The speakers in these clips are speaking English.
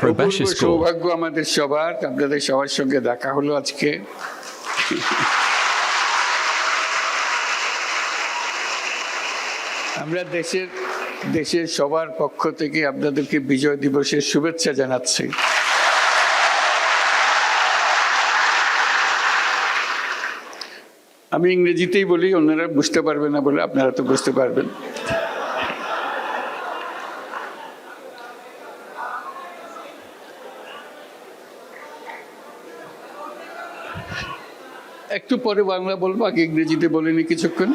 প্রবাসী স্কুল। সৌভাগ্য আমাদের সবার, আপনাদের সবার সঙ্গে দেখা হলো আজকে। আমরা দেশের সবার পক্ষ থেকে আপনাদেরকে বিজয় দিবসের শুভেচ্ছা জানাচ্ছি। আমি ইংরেজিতেই বলি, অন্যরা বুঝতে পারবে না বলে আপনারা তো বুঝতে পারবেন। একটু পরে বাংলা বলবো, আগে ইংরেজিতে বলিনি কিছুক্ষণ।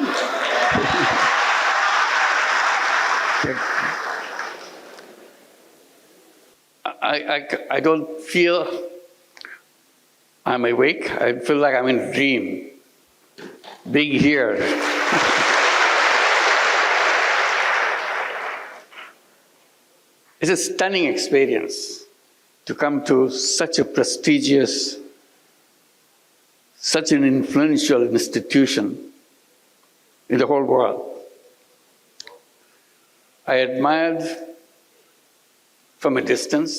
I don't feel I'm awake. I feel like I'm in a dream. Being here. It's a stunning experience to come to such a prestigious, such an influential institution in the whole world. I admired from a distance.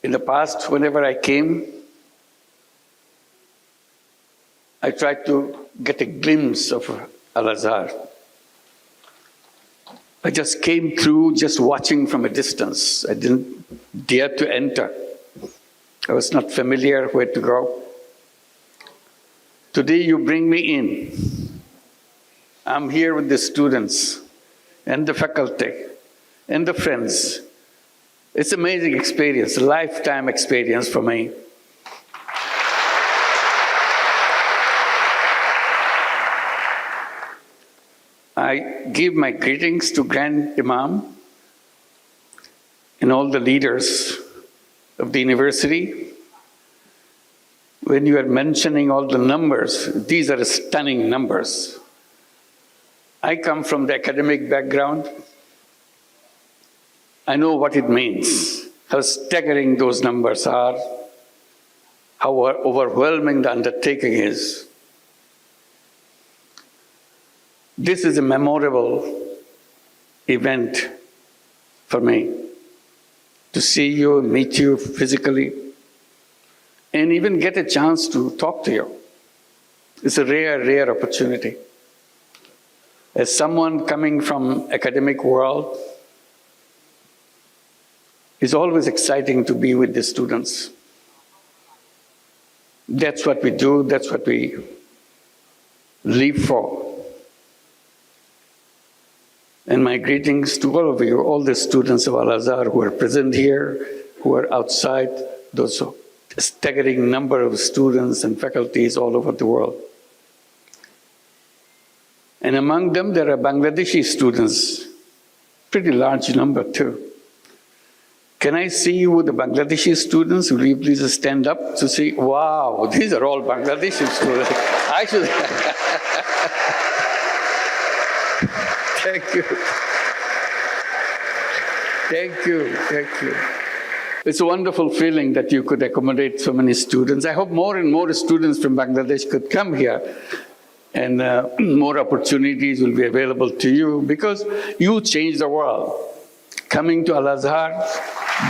In the past, whenever I came, I tried to get a glimpse of Al-Azhar. I just came through just watching from a distance. I didn't dare to enter. I was not familiar where to go. Today you bring me in. I'm here with the students and the faculty and the friends. It's an amazing experience, a lifetime experience for me. I give my greetings to Grand Imam and all the leaders of the university. When you are mentioning all the numbers, these are stunning numbers. I come from the academic background. I know what it means, how staggering those numbers are, how overwhelming the undertaking is. This is a memorable event for me, to see you, meet you physically, and even get a chance to talk to you. It's a rare opportunity. As someone coming from academic world, it's always exciting to be with the students. That's what we do, that's what we live for. And my greetings to all of you, all the students of Al-Azhar who are present here, who are outside, those staggering number of students and faculties all over the world. And among them, there are Bangladeshi students, pretty large number too. Can I see you with the Bangladeshi students? Will you please stand up to see? Wow, these are all Bangladeshi students. I should. Thank you. Thank you. Thank you. It's a wonderful feeling that you could accommodate so many students. I hope more and more students from Bangladesh could come here, and more opportunities will be available to you, because you change the world. Coming to Al-Azhar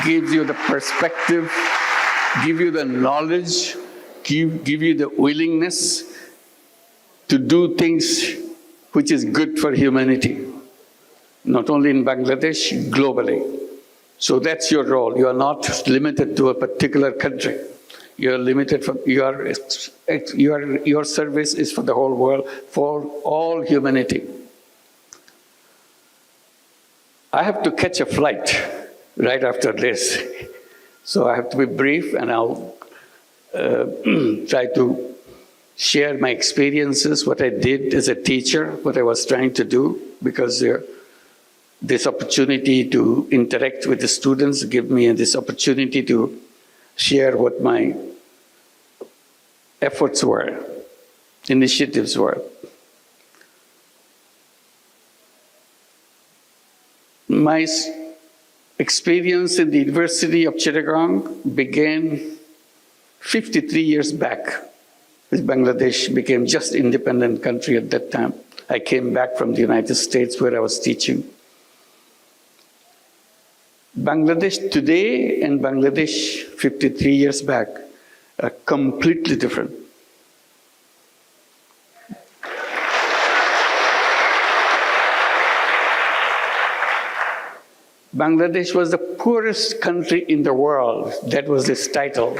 gives you the perspective, give you the knowledge, give you the willingness to do things which is good for humanity, not only in Bangladesh, globally. So that's your role. You are not limited to a particular country. You are limited for your service is for the whole world, for all humanity. I have to catch a flight right after this, so I have to be brief, and I'll try to share my experiences, what I did as a teacher, what I was trying to do, because this opportunity to interact with the students give me this opportunity to share what my efforts were, initiatives were. My experience in the University of Chittagong began 53 years back, as Bangladesh became just independent country at that time. I came back from the United States where I was teaching. Bangladesh today and Bangladesh 53 years back are completely different. Bangladesh was the poorest country in the world. That was its title.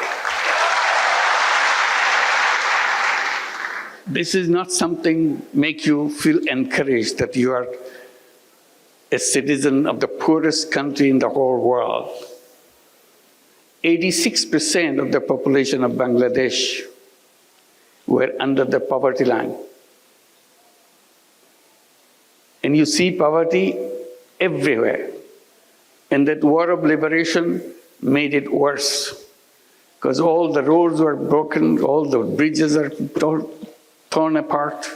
This is not something make you feel encouraged that you are a citizen of the poorest country in the whole world. 86% of the population of Bangladesh were under the poverty line. And you see poverty everywhere. And that war of liberation made it worse, because all the roads were broken, all the bridges are torn apart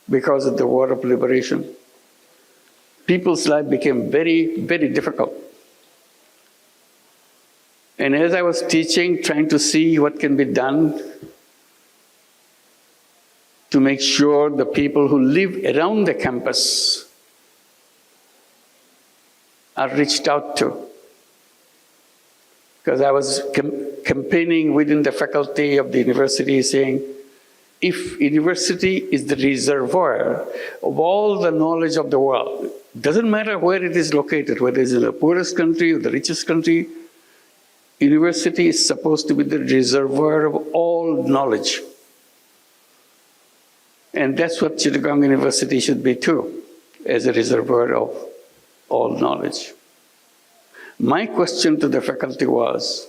because of the war of liberation. People's life became very, very difficult. And as I was teaching, trying to see what can be done to make sure the people who live around the campus are reached out to. Because I was campaigning within the faculty of the university saying, if university is the reservoir of all the knowledge of the world, doesn't matter where it is located, whether it's in the poorest country or the richest country, university is supposed to be the reservoir of all knowledge. And that's what Chittagong University should be too, as a reservoir of all knowledge. My question to the faculty was,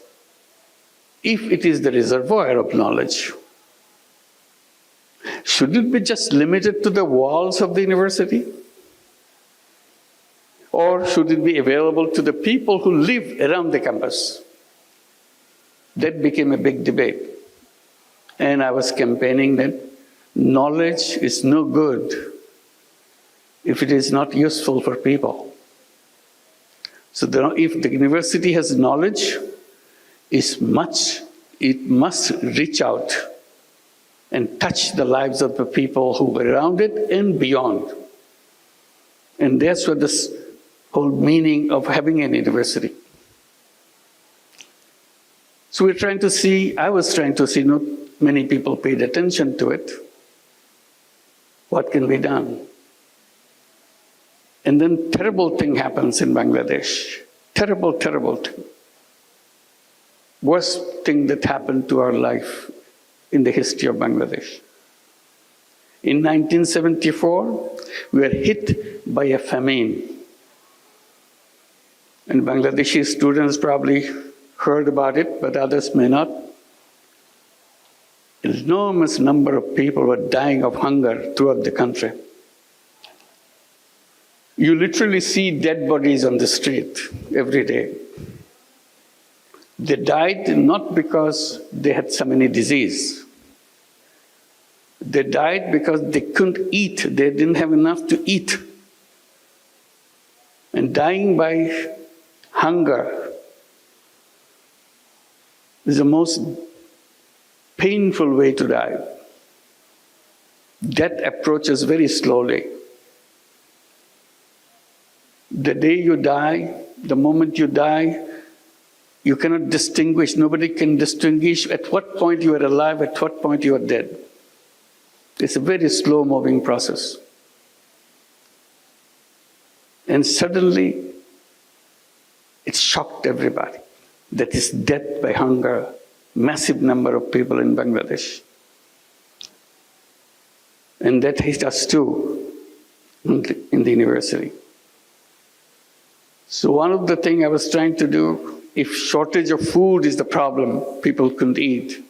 if it is the reservoir of knowledge, should it be just limited to the walls of the university? Or should it be available to the people who live around the campus? That became a big debate. And I was campaigning that knowledge is no good if it is not useful for people. So if the university has knowledge, it must reach out and touch the lives of the people who were around it and beyond. And that's what this whole meaning of having an university. So I was trying to see, not many people paid attention to it. What can be done? And then terrible thing happens in Bangladesh. Terrible, terrible thing. Worst thing that happened to our life in the history of Bangladesh. In 1974, we were hit by a famine. And Bangladeshi students probably heard about it, but others may not. An enormous number of people were dying of hunger throughout the country. You literally see dead bodies on the street every day. They died not because they had some any disease. They died because they couldn't eat. They didn't have enough to eat. And dying by hunger is the most painful way to die. Death approaches very slowly. The day you die, the moment you die, you cannot distinguish, nobody can distinguish at what point you are alive, at what point you are dead. It's a very slow-moving process. And suddenly, it shocked everybody. That is death by hunger, massive number of people in Bangladesh. And that hit us too in the university. So one of the things I was trying to do, if shortage of food is the problem, people couldn't eat,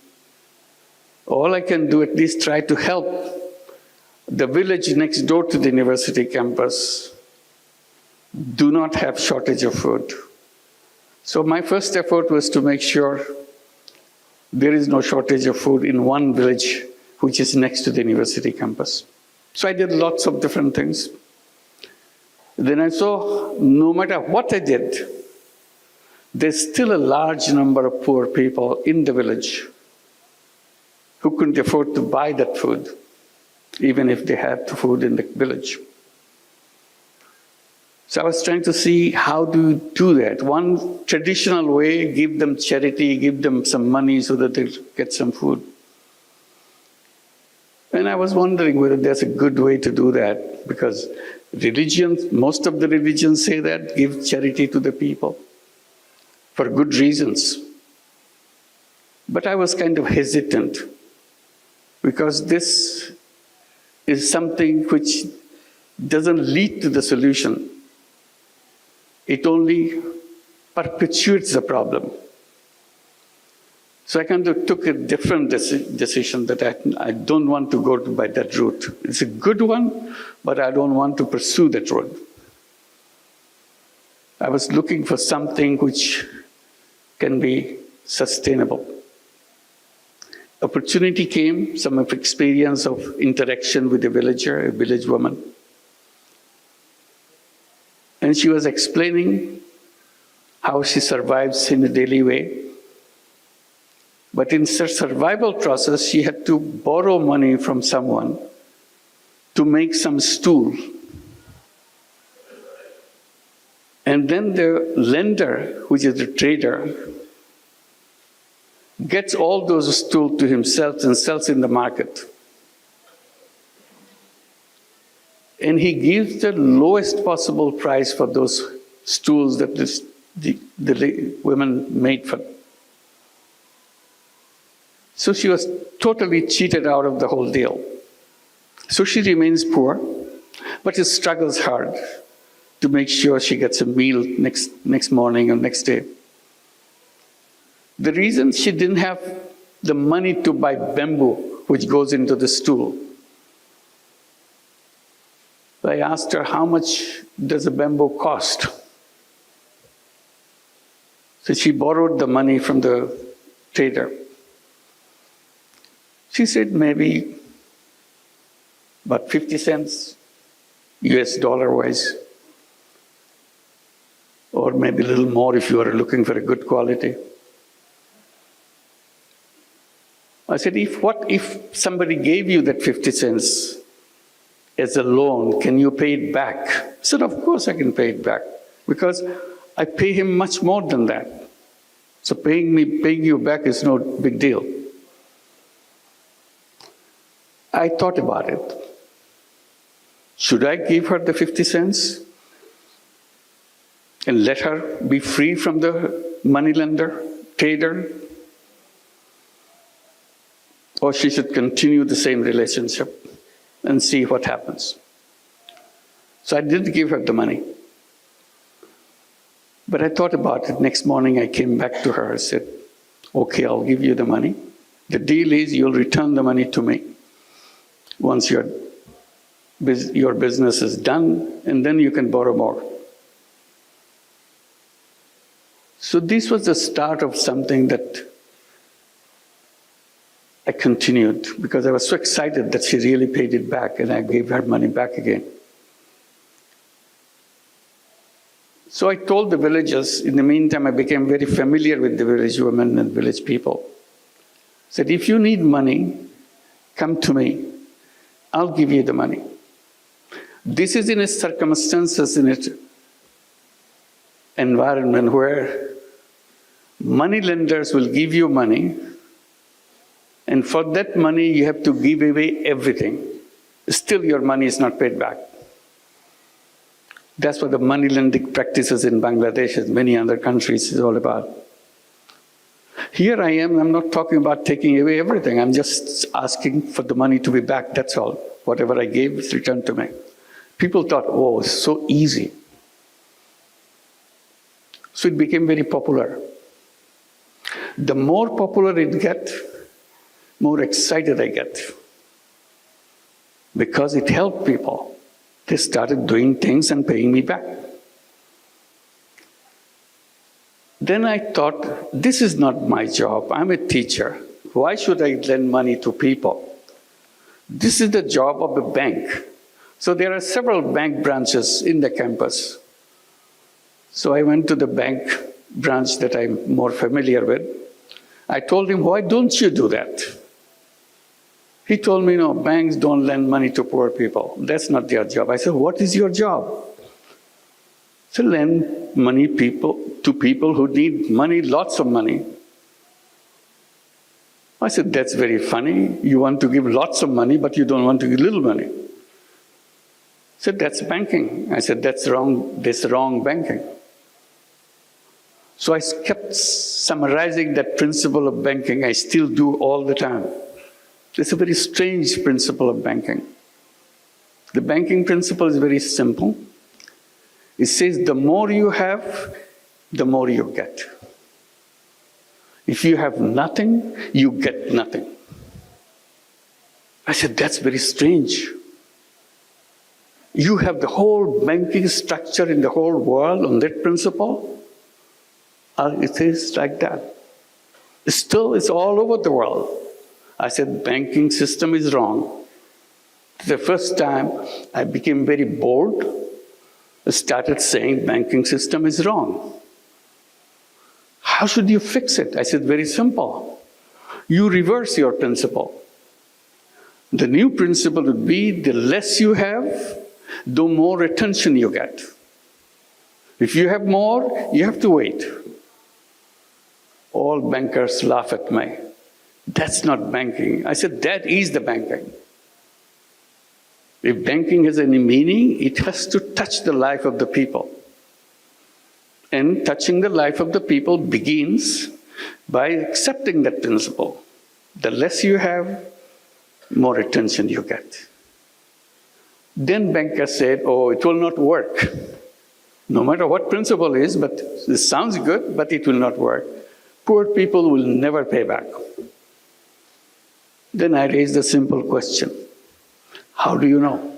all I can do at least try to help the village next door to the university campus do not have shortage of food. So my first effort was to make sure there is no shortage of food in one village which is next to the university campus. So I did lots of different things. Then I saw no matter what I did, there's still a large number of poor people in the village who couldn't afford to buy that food, even if they had the food in the village. So I was trying to see how do you do that. One traditional way, give them charity, give them some money so that they'll get some food. And I was wondering whether there's a good way to do that, because religions, most of the religions say that, give charity to the people for good reasons. But I was kind of hesitant, because this is something which doesn't lead to the solution. It only perpetuates the problem. So I kind of took a different decision that I don't want to go by that route. It's a good one, but I don't want to pursue that road. I was looking for something which can be sustainable. Opportunity came, some of experience of interaction with a villager, a village woman. And she was explaining how she survives in a daily way. But in her survival process, she had to borrow money from someone to make some stool. And then the lender, which is the trader, gets all those stools to himself and sells in the market. And he gives the lowest possible price for those stools that the women made for them. So she was totally cheated out of the whole deal. So she remains poor, but she struggles hard to make sure she gets a meal next morning or next day. The reason she didn't have the money to buy bamboo, which goes into the stool, I asked her, how much does a bamboo cost? So she borrowed the money from the trader. She said maybe about 50 cents, US dollar wise, or maybe a little more if you are looking for a good quality. I said, what if somebody gave you that 50 cents as a loan, can you pay it back? I said, of course I can pay it back, because I pay him much more than that. So paying you back is no big deal. I thought about it. Should I give her the 50 cents and let her be free from the moneylender, trader? Or she should continue the same relationship and see what happens. So I didn't give her the money. But I thought about it. Next morning I came back to her and said, okay, I'll give you the money. The deal is you'll return the money to me once your business is done, and then you can borrow more. So this was the start of something that I continued, because I was so excited that she really paid it back, and I gave her money back again. So I told the villagers. In the meantime, I became very familiar with the village women and village people. I said, if you need money, come to me. I'll give you the money. This is in a circumstances, in an environment where money lenders will give you money, and for that money you have to give away everything. Still your money is not paid back. That's what the money lending practices in Bangladesh and many other countries is all about. Here I am, I'm not talking about taking away everything. I'm just asking for the money to be back, that's all. Whatever I gave is returned to me. People thought, oh, it's so easy. So it became very popular. The more popular it gets, more excited I get. Because it helped people. They started doing things and paying me back. Then I thought, this is not my job. I'm a teacher. Why should I lend money to people? This is the job of a bank. So there are several bank branches in the campus. So I went to the bank branch that I'm more familiar with. I told him, why don't you do that? He told me, no, banks don't lend money to poor people. That's not their job. I said, what is your job? to lend money to people who need money, lots of money. I said, that's very funny. You want to give lots of money, but you don't want to give little money. He said, that's banking. I said, that's wrong. That's wrong banking. So I kept summarizing that principle of banking. I still do all the time. It's a very strange principle of banking. The banking principle is very simple. It says the more you have, the more you get. If you have nothing, you get nothing. I said, that's very strange. You have the whole banking structure in the whole world on that principle? It is like that. Still, it's all over the world. I said, banking system is wrong. The first time I became very bold, I started saying banking system is wrong. How should you fix it? I said, very simple. You reverse your principle. The new principle would be the less you have, the more attention you get. If you have more, you have to wait. All bankers laugh at me. That's not banking. I said, that is the banking. If banking has any meaning, it has to touch the life of the people. And touching the life of the people begins by accepting that principle. The less you have, more attention you get. Then bankers said, oh, it will not work. No matter what principle is, but it sounds good, but it will not work. Poor people will never pay back. Then I raised a simple question. How do you know?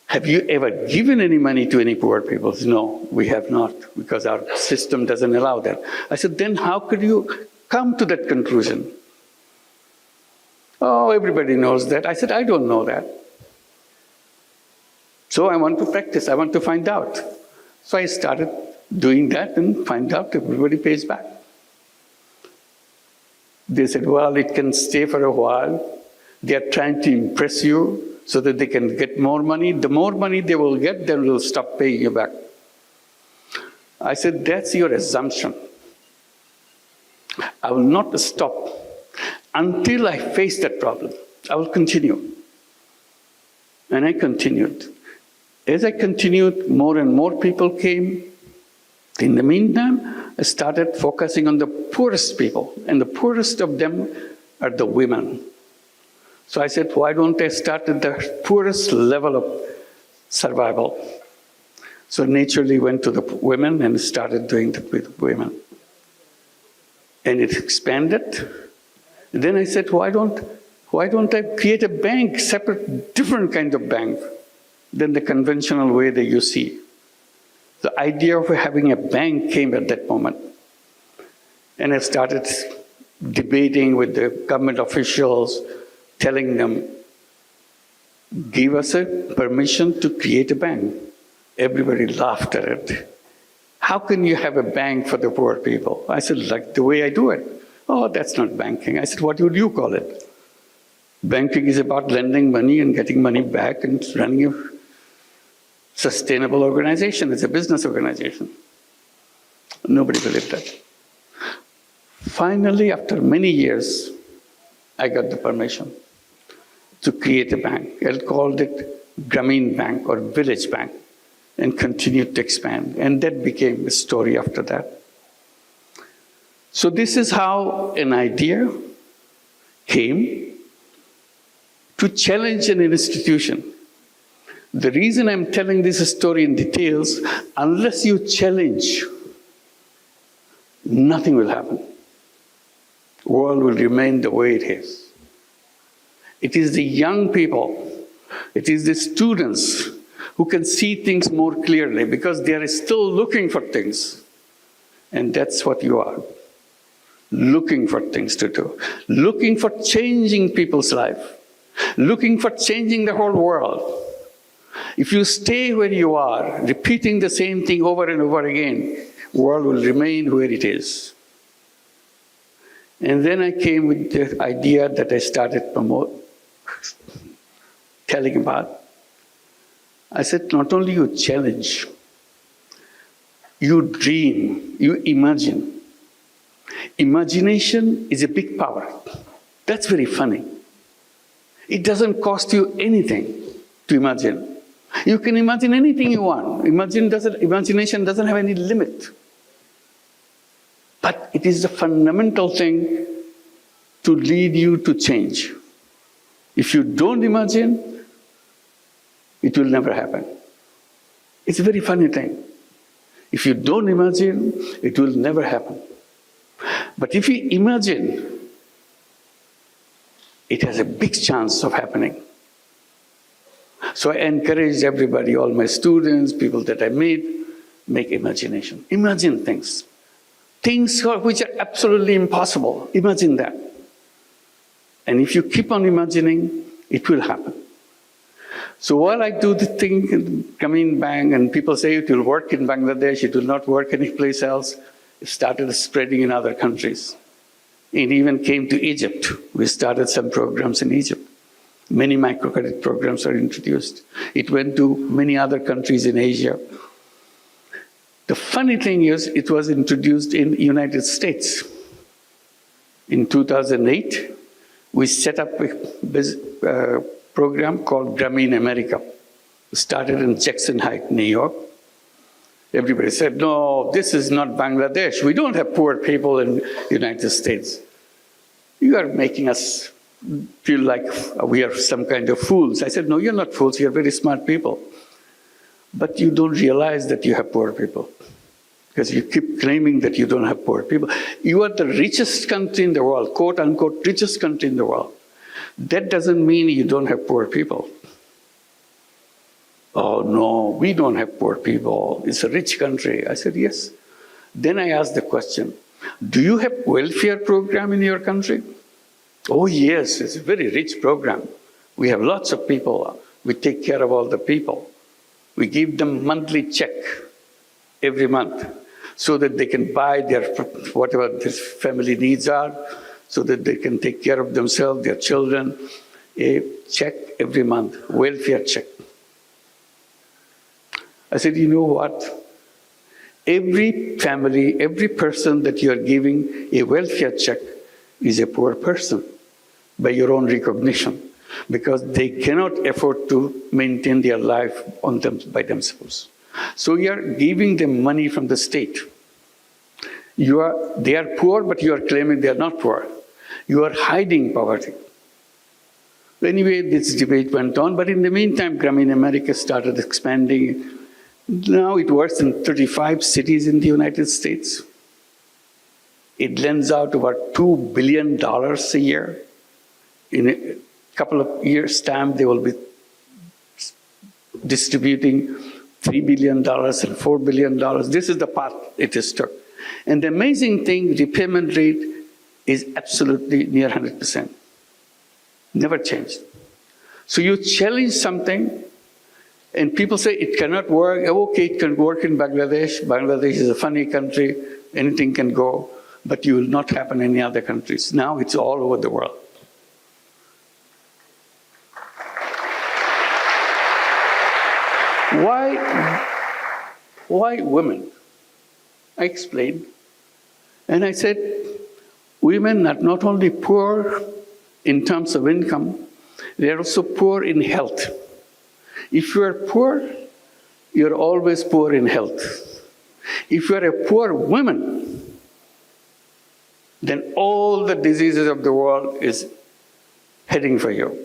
Have you ever given any money to any poor people? No, we have not, because our system doesn't allow that. I said, then how could you come to that conclusion? Oh, everybody knows that. I said, I don't know that. So I want to practice, I want to find out. So I started doing that and find out everybody pays back. They said, well, it can stay for a while. They are trying to impress you so that they can get more money. The more money they will get, they will stop paying you back. I said, that's your assumption. I will not stop until I face that problem. I will continue. And I continued. As I continued, more and more people came. In the meantime, I started focusing on the poorest people, and the poorest of them are the women. So I said, why don't I start at the poorest level of survival? So naturally went to the women and started doing it with women. And it expanded. Then I said, why don't I create a bank, separate, different kind of bank than the conventional way that you see? The idea of having a bank came at that moment. And I started debating with the government officials, telling them, give us a permission to create a bank. Everybody laughed at it. How can you have a bank for the poor people? I said, like the way I do it. Oh, that's not banking. I said, what would you call it? Banking is about lending money and getting money back and running a sustainable organization. It's a business organization. Nobody believed that. Finally, after many years, I got the permission to create a bank. I called it Grameen Bank or Village Bank and continued to expand. And that became a story after that. So this is how an idea came to challenge an institution. The reason I'm telling this story in details, unless you challenge, nothing will happen. The world will remain the way it is. It is the young people, it is the students who can see things more clearly because they are still looking for things. And that's what you are. Looking for things to do. Looking for changing people's life. Looking for changing the whole world. If you stay where you are, repeating the same thing over and over again, the world will remain where it is. And then I came with the idea that I started telling about. I said, not only you challenge, You dream, you imagine. Imagination is a big power. That's very funny. It doesn't cost you anything to imagine. You can imagine anything you want. Imagination doesn't have any limit. But it is the fundamental thing to lead you to change. If you don't imagine, it will never happen. It's a very funny thing. If you don't imagine, it will never happen. But if you imagine, it has a big chance of happening. So I encourage everybody, all my students, people that I meet, make imagination. Imagine things. Things which are absolutely impossible. Imagine that. And if you keep on imagining, it will happen. So while I do the thing in Grameen Bank, and people say it will work in Bangladesh, it will not work anyplace else, it started spreading in other countries. It even came to Egypt. We started some programs in Egypt. Many microcredit programs are introduced. It went to many other countries in Asia. The funny thing is, it was introduced in the United States. In 2008, we set up a program called Grameen America. It started in Jackson Heights, New York. Everybody said, no, this is not Bangladesh. We don't have poor people in the United States. You are making us feel like we are some kind of fools. I said, no, you're not fools. You're very smart people. But you don't realize that you have poor people, because you keep claiming that you don't have poor people. You are the richest country in the world, quote unquote, richest country in the world. That doesn't mean you don't have poor people. Oh no, we don't have poor people. It's a rich country. I said, yes. Then I asked the question, do you have welfare program in your country? Oh yes, it's a very rich program. We have lots of people. We take care of all the people. We give them monthly check every month so that they can buy their whatever their family needs are, so that they can take care of themselves, their children. A check every month, welfare check. I said, you know what? Every family, every person that you are giving a welfare check is a poor person by your own recognition, because they cannot afford to maintain their life on them by themselves. So you are giving them money from the state. They are poor, but you are claiming they are not poor. You are hiding poverty. Anyway, this debate went on, but in the meantime, Grameen America started expanding. Now it works in 35 cities in the United States. It lends out about $2 billion a year. In a couple of years' time, they will be distributing $3 billion and $4 billion. This is the path it is took. And the amazing thing, repayment rate is absolutely near 100%. Never changed. So you challenge something, and people say it cannot work. Okay, it can work in Bangladesh. Bangladesh is a funny country. Anything can go, but it will not happen in any other countries. Now it's all over the world. Why women? I explained. And I said, women are not only poor in terms of income, they are also poor in health. If you are poor, you're always poor in health. If you are a poor woman, then all the diseases of the world is heading for you.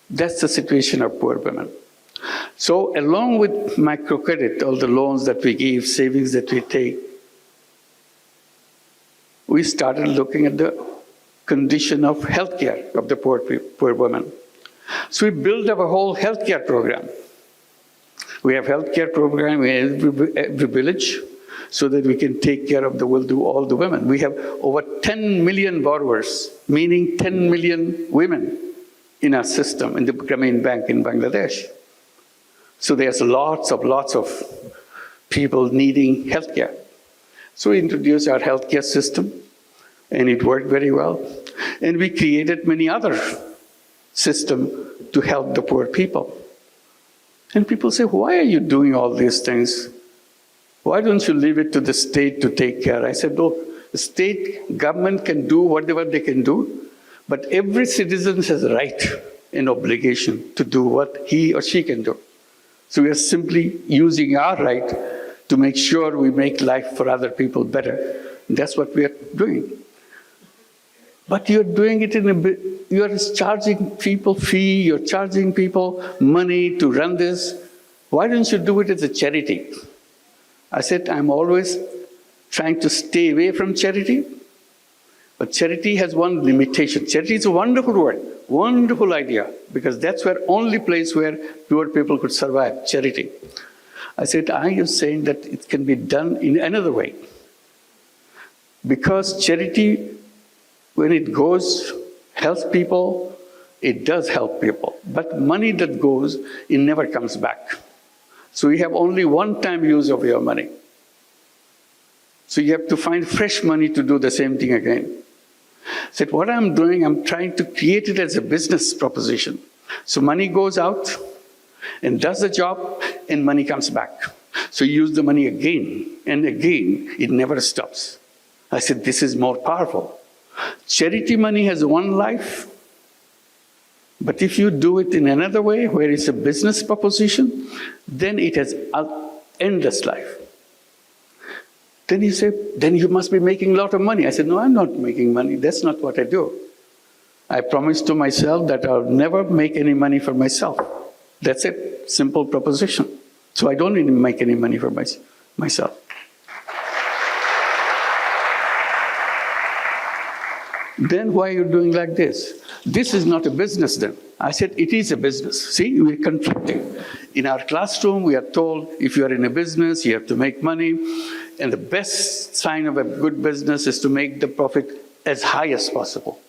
That's the situation of poor women. So along with microcredit, all the loans that we give, savings that we take, we started looking at the condition of healthcare of the poor women. So we built up a whole healthcare program. We have healthcare program in every village so that we can take care of all the women. We have over 10 million borrowers, meaning 10 million women in our system, in the Grameen Bank in Bangladesh. So there's lots of people needing healthcare. So we introduced our healthcare system, and it worked very well. And we created many other systems to help the poor people. And people say, why are you doing all these things? why don't you leave it to the state to take care? I said, look, the state government can do whatever they can do, but every citizen has a right and obligation to do what he or she can do. So we are simply using our right to make sure we make life for other people better. That's what we are doing. But you're doing it you're charging people fee, you're charging people money to run this. Why don't you do it as a charity? I said, I'm always trying to stay away from charity, but charity has one limitation. Charity is a wonderful word, wonderful idea, because that's the only place where poor people could survive, charity. I said, I am saying that it can be done in another way. Because charity, when it goes, helps people, it does help people. But money that goes, it never comes back. So you have only one-time use of your money. So you have to find fresh money to do the same thing again. I said, what I'm doing, I'm trying to create it as a business proposition. So money goes out and does the job, and money comes back. So you use the money again and again, it never stops. I said, this is more powerful. Charity money has one life, but if you do it in another way, where it's a business proposition, then it has an endless life. Then you say, then you must be making a lot of money. I said, no, I'm not making money. That's not what I do. I promised to myself that I'll never make any money for myself. That's it, simple proposition. So I don't even make any money for myself. Then why are you doing like this? This is not a business then. I said, it is a business. See, we're conflicting. In our classroom, we are told, if you are in a business, you have to make money. And the best sign of a good business is to make the profit as high as possible.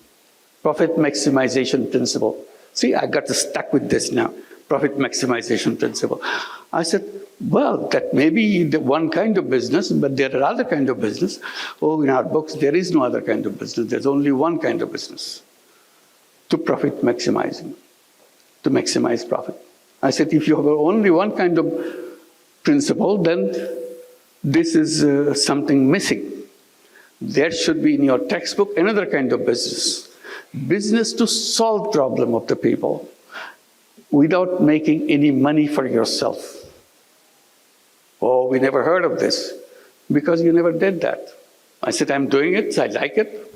Profit maximization principle. See, I got stuck with this now. Profit maximization principle. I said, well, that may be the one kind of business, but there are other kinds of business. Oh, in our books, there is no other kind of business. There's only one kind of business. To profit maximizing, to maximize profit. I said, if you have only one kind of principle, then this is something missing. There should be in your textbook another kind of business. Business to solve problem of the people without making any money for yourself. Oh, we never heard of this because you never did that. I said, I'm doing it, I like it.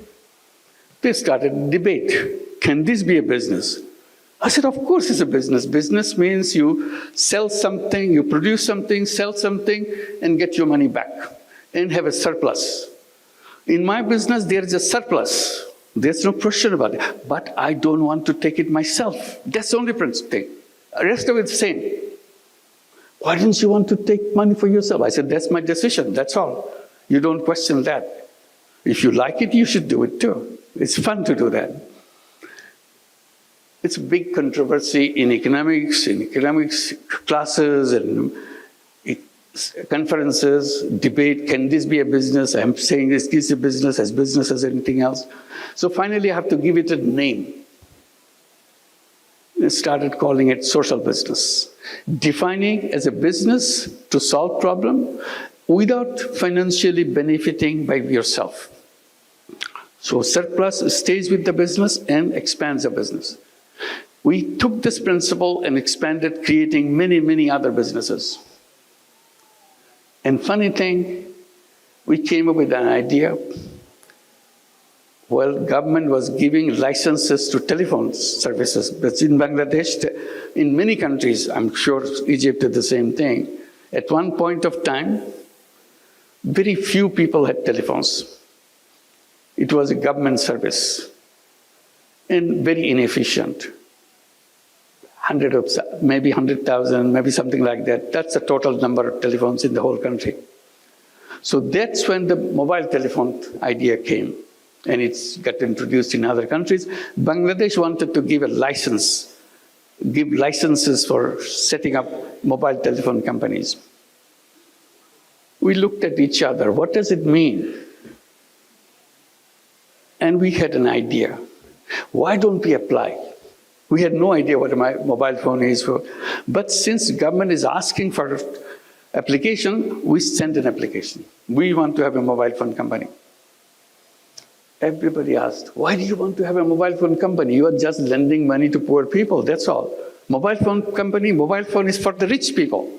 They started a debate. Can this be a business? I said, of course it's a business. Business means you sell something, you produce something, sell something, and get your money back and have a surplus. In my business, there is a surplus. There's no question about it. But I don't want to take it myself. That's the only thing. The rest of it's the same. Why didn't you want to take money for yourself? I said, that's my decision, that's all. You don't question that. If you like it, you should do it too. It's fun to do that. It's a big controversy in economics classes and conferences, debate, can this be a business? I'm saying this is a business as anything else. So finally I have to give it a name. I started calling it social business. Defining as a business to solve problem without financially benefiting by yourself. So surplus stays with the business and expands the business. We took this principle and expanded, creating many, many other businesses. And funny thing, we came up with an idea. Well, government was giving licenses to telephone services. But in Bangladesh, in many countries, I'm sure Egypt did the same thing. At one point of time, very few people had telephones. It was a government service and very inefficient. Maybe 100,000, maybe something like that. That's the total number of telephones in the whole country. So that's when the mobile telephone idea came, and it's got introduced in other countries. Bangladesh wanted to give a license, give licenses for setting up mobile telephone companies. We looked at each other, what does it mean? And we had an idea. Why don't we apply? We had no idea what a mobile phone is for. But since government is asking for application, we send an application. We want to have a mobile phone company. Everybody asked, why do you want to have a mobile phone company? You are just lending money to poor people, that's all. Mobile phone company, mobile phone is for the rich people.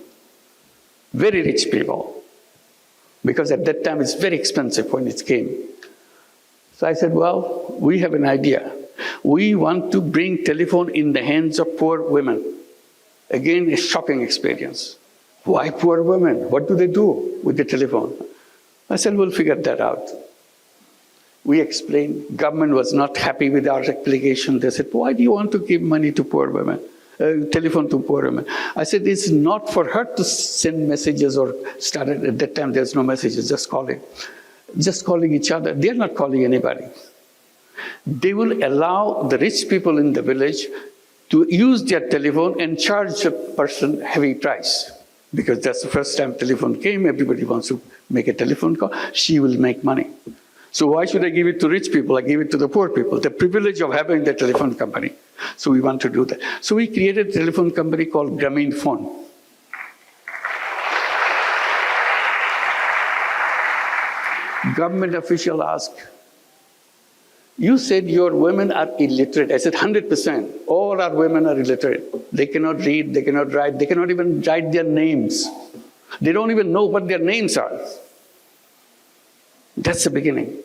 Very rich people. Because at that time it's very expensive when it came. So I said, well, we have an idea. We want to bring telephone in the hands of poor women. Again, a shocking experience. Why poor women? What do they do with the telephone? I said, we'll figure that out. We explained, government was not happy with our application. They said, why do you want to give money to poor women? Telephone to poor women. I said, it's not for her to send messages or start at that time, there's no messages, just calling. Just calling each other. They're not calling anybody. They will allow the rich people in the village to use their telephone and charge a person heavy price. Because that's the first time telephone came, everybody wants to make a telephone call, she will make money. So why should I give it to rich people? I give it to the poor people, the privilege of having the telephone company. So we want to do that. So we created a telephone company called Grameenphone. Government official asked, you said your women are illiterate. I said 100%. All our women are illiterate. They cannot read, they cannot write, they cannot even write their names. They don't even know what their names are. That's the beginning.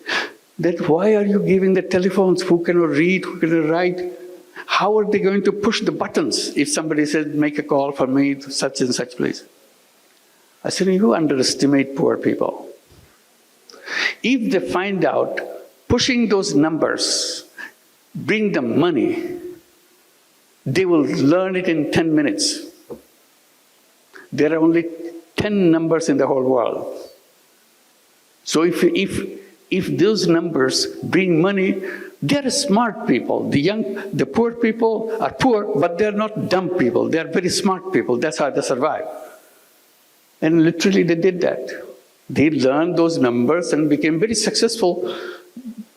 Then why are you giving the telephones? Who cannot read, who cannot write? How are they going to push the buttons if somebody says, make a call for me to such and such place? I said, you underestimate poor people. If they find out pushing those numbers bring them money, they will learn it in 10 minutes. There are only 10 numbers in the whole world. So if those numbers bring money, they're smart people. The poor people are poor, but they're not dumb people. They're very smart people. That's how they survive. And literally they did that. They learned those numbers and became very successful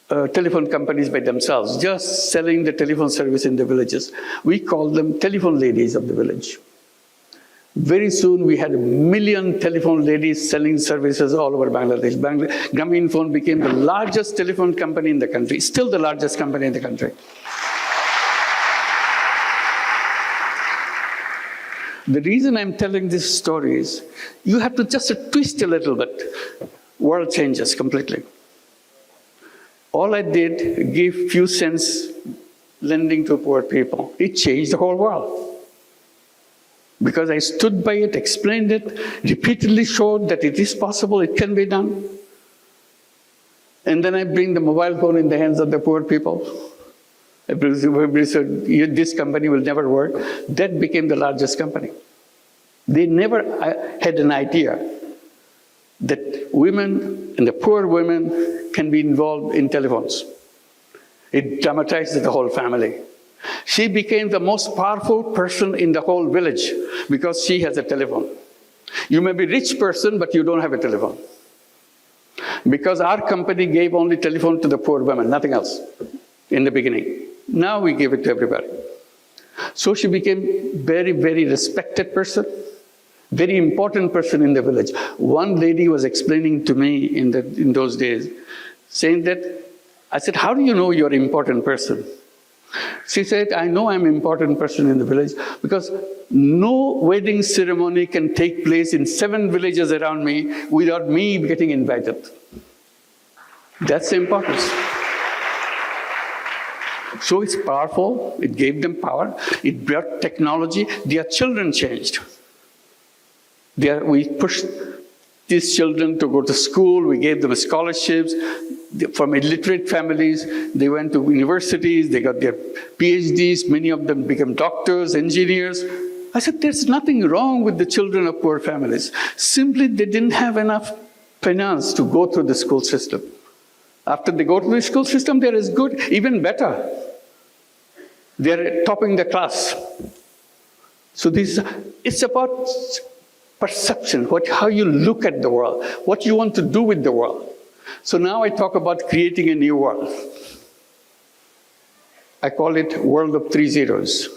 telephone companies by themselves, just selling the telephone service in the villages. We call them telephone ladies of the village. Very soon we had 1 million telephone ladies selling services all over Bangladesh. Grameenphone became the largest telephone company in the country, still the largest company in the country. The reason I'm telling this story is, you have to just twist a little bit. World changes completely. All I did, give few cents lending to poor people. It changed the whole world. Because I stood by it, explained it, repeatedly showed that it is possible, it can be done. And then I bring the mobile phone in the hands of the poor people. Everybody said, this company will never work. That became the largest company. They never had an idea that women and the poor women can be involved in telephones. It dramatized the whole family. She became the most powerful person in the whole village because she has a telephone. You may be a rich person, but you don't have a telephone. Because our company gave only telephone to the poor women, nothing else in the beginning. Now we give it to everybody. So she became very, very respected person, very important person in the village. One lady was explaining to me in those days, saying that, I said, how do you know you're an important person? She said, I know I'm an important person in the village because no wedding ceremony can take place in 7 villages around me without me getting invited. That's the importance. So it's powerful, it gave them power, it brought technology, their children changed. We pushed these children to go to school, we gave them scholarships. From illiterate families, they went to universities, they got their PhDs, many of them became doctors, engineers. I said, there's nothing wrong with the children of poor families. Simply, they didn't have enough finance to go through the school system. After they go to the school system, they're as good, even better. They're topping the class. So it's about perception, how you look at the world, what you want to do with the world. So now I talk about creating a new world. I call it world of 3 zeros.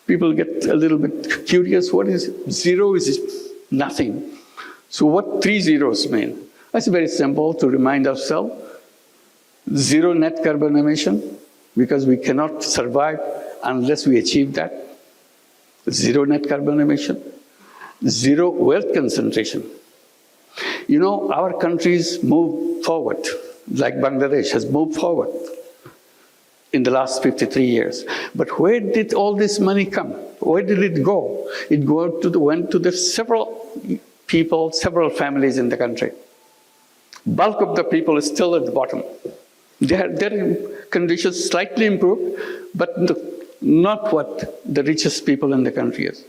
People get a little bit curious. What is zero? Is nothing. So what 3 zeros mean? That's very simple to remind ourselves. Zero net carbon emission, because we cannot survive unless we achieve that. Zero net carbon emission. Zero wealth concentration. You know, our countries move forward, like Bangladesh has moved forward in the last 53 years. But where did all this money come? Where did it go? It went to the several people, several families in the country. Bulk of the people is still at the bottom. Their conditions slightly improved, but not what the richest people in the country is.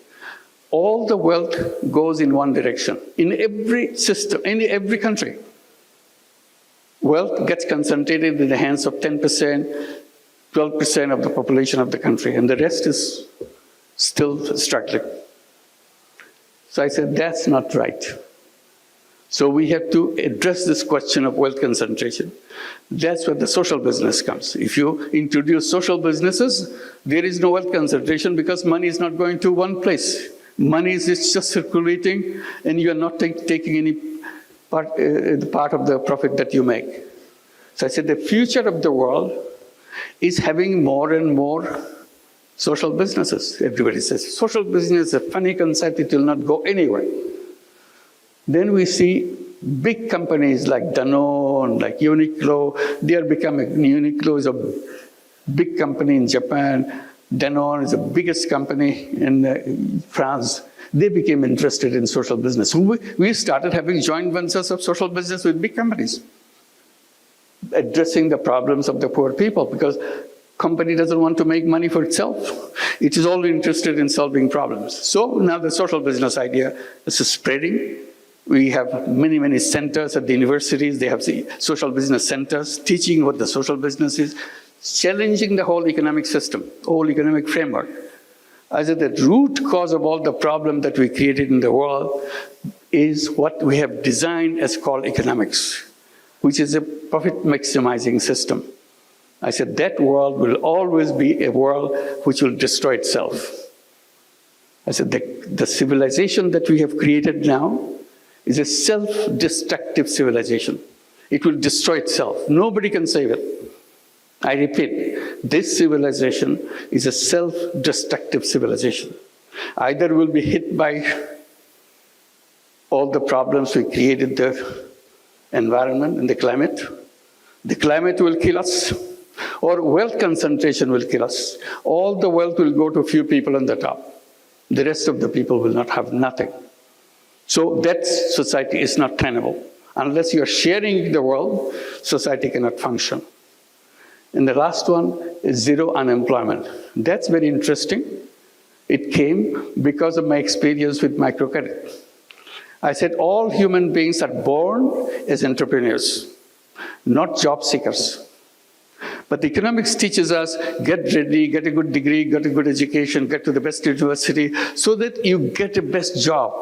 All the wealth goes in one direction. In every system, in every country, wealth gets concentrated in the hands of 10%, 12% of the population of the country, and the rest is still struggling. So I said, that's not right. So we have to address this question of wealth concentration. That's where the social business comes. If you introduce social businesses, there is no wealth concentration because money is not going to one place. Money is just circulating, and you are not taking any part of the profit that you make. So I said the future of the world is having more and more social businesses. Everybody says, social business is a funny concept, it will not go anywhere. Then we see big companies like Danone, like Uniqlo, they are becoming, Uniqlo is a big company in Japan, Danone is the biggest company in France. They became interested in social business. So we started having joint ventures of social business with big companies, addressing the problems of the poor people, because company doesn't want to make money for itself. It is only interested in solving problems. So now the social business idea is spreading. We have many, many centers at the universities. They have social business centers teaching what the social business is, challenging the whole economic system, whole economic framework. I said the root cause of all the problem that we created in the world is what we have designed as called economics, which is a profit maximizing system. I said that world will always be a world which will destroy itself. I said the civilization that we have created now is a self-destructive civilization. It will destroy itself. Nobody can save it. I repeat, this civilization is a self-destructive civilization. Either we'll be hit by all the problems we created, the environment and the climate will kill us, or wealth concentration will kill us. All the wealth will go to a few people on the top. The rest of the people will not have nothing. So that society is not tenable. Unless you're sharing the world, society cannot function. And the last one is zero unemployment. That's very interesting. It came because of my experience with microcredit. I said all human beings are born as entrepreneurs, not job seekers. But economics teaches us, get ready, get a good degree, get a good education, get to the best university, so that you get a best job.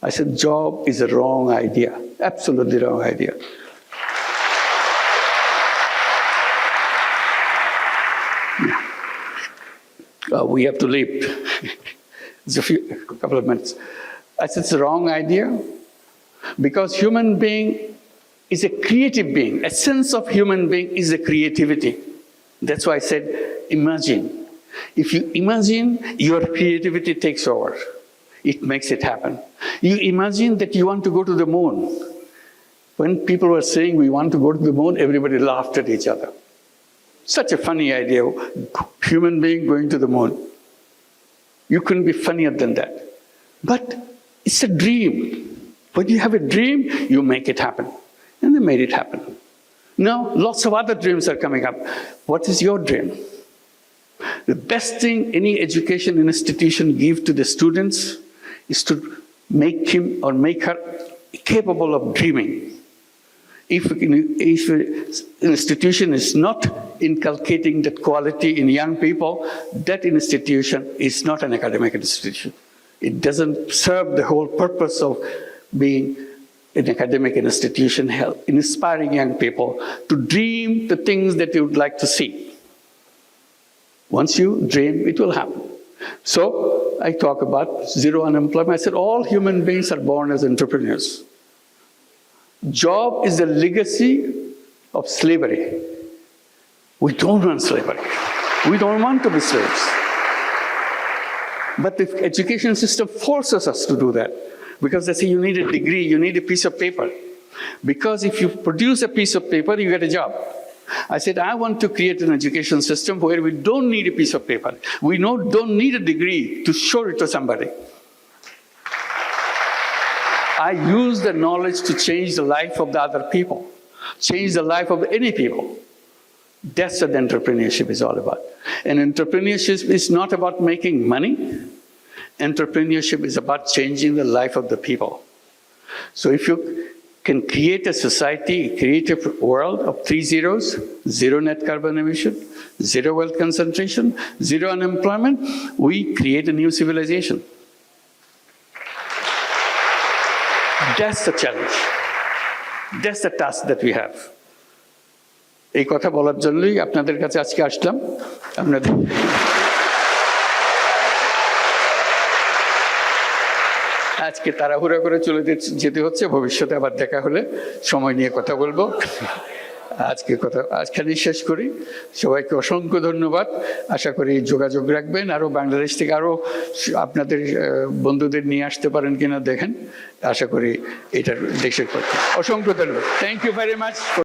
I said, job is a wrong idea, absolutely wrong idea. We have to leave. It's a couple of minutes. I said, it's a wrong idea because human being is a creative being. Essence of human being is a creativity. That's why I said, imagine. If you imagine, your creativity takes over. It makes it happen. You imagine that you want to go to the moon. When people were saying we want to go to the moon, everybody laughed at each other. Such a funny idea, human being going to the moon. You couldn't be funnier than that. But it's a dream. When you have a dream, you make it happen. And they made it happen. Now, lots of other dreams are coming up. What is your dream? The best thing any education institution gives to the students is to make him or make her capable of dreaming. If an institution is not inculcating that quality in young people, that institution is not an academic institution. It doesn't serve the whole purpose of being an academic institution, inspiring young people to dream the things that you would like to see. Once you dream, it will happen. So I talk about zero unemployment. I said all human beings are born as entrepreneurs. Job is the legacy of slavery. We don't want slavery. We don't want to be slaves. But the education system forces us to do that because they say you need a degree, you need a piece of paper. Because if you produce a piece of paper, you get a job. I said, I want to create an education system where we don't need a piece of paper. We don't need a degree to show it to somebody. I use the knowledge to change the life of the other people, change the life of any people. That's what entrepreneurship is all about. And entrepreneurship is not about making money. Entrepreneurship is about changing the life of the people. So if you can create a society, create a world of 3 zeros, zero net carbon emission, zero wealth concentration, zero unemployment, we create a new civilization. That's the challenge. That's the task that we have. এই কথা বলার জন্যই আপনাদের কাছে আজকে আসলাম। আপনাদের আজকে তাড়াহুড়া করে চলে যেতে হচ্ছে, ভবিষ্যতে আবার দেখা হলে সময় নিয়ে কথা বলবো। আজখানেই শেষ করি। সবাইকে অসংখ্য ধন্যবাদ। আশা করি যোগাযোগ রাখবেন, আরো বাংলাদেশ থেকে আরো আপনাদের বন্ধুদের নিয়ে আসতে পারেন কিনা দেখেন। আশা করি এটার দেশের পক্ষে অসংখ্য ধন্যবাদ। Thank you very much.